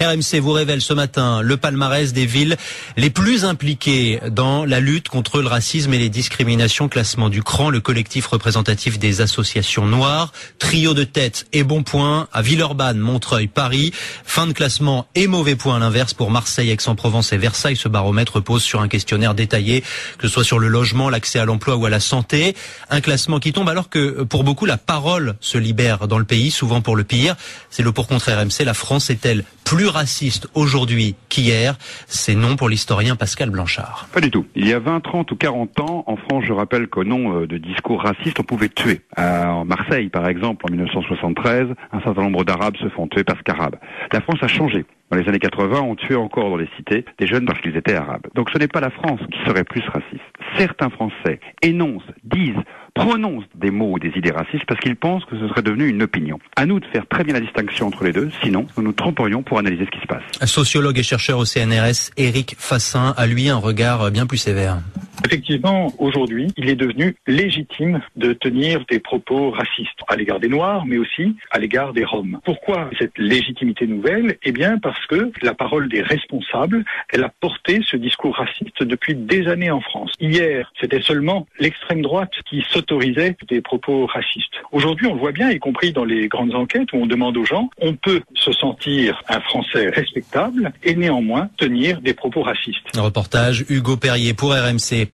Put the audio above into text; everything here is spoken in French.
RMC vous révèle ce matin le palmarès des villes les plus impliquées dans la lutte contre le racisme et les discriminations. Classement du CRAN, le collectif représentatif des associations noires. Trio de tête et bon point à Villeurbanne, Montreuil, Paris. Fin de classement et mauvais point à l'inverse pour Marseille, Aix-en-Provence et Versailles. Ce baromètre repose sur un questionnaire détaillé, que ce soit sur le logement, l'accès à l'emploi ou à la santé. Un classement qui tombe alors que pour beaucoup la parole se libère dans le pays, souvent pour le pire. C'est le pour contre RMC. La France est-elle plus raciste aujourd'hui qu'hier? C'est non pour l'historien Pascal Blanchard. Pas du tout. Il y a 20, 30 ou 40 ans, en France, je rappelle qu'au nom de discours racistes, on pouvait tuer. En Marseille, par exemple, en 1973, un certain nombre d'Arabes se font tuer parce qu'Arabes. La France a changé. Dans les années 80, on tuait encore dans les cités des jeunes parce qu'ils étaient arabes. Donc ce n'est pas la France qui serait plus raciste. Certains Français énoncent, disent, prononcent des mots ou des idées racistes parce qu'ils pensent que ce serait devenu une opinion. À nous de faire très bien la distinction entre les deux, sinon nous nous tromperions pour analyser ce qui se passe. Sociologue et chercheur au CNRS, Éric Fassin, a lui un regard bien plus sévère. Effectivement, aujourd'hui, il est devenu légitime de tenir des propos racistes à l'égard des Noirs, mais aussi à l'égard des Roms. Pourquoi cette légitimité nouvelle? Eh bien, parce que la parole des responsables, elle a porté ce discours raciste depuis des années en France. Hier, c'était seulement l'extrême droite qui s'autorisait des propos racistes. Aujourd'hui, on le voit bien, y compris dans les grandes enquêtes où on demande aux gens, on peut se sentir un Français respectable et néanmoins tenir des propos racistes. Un reportage Hugo Perrier pour RMC.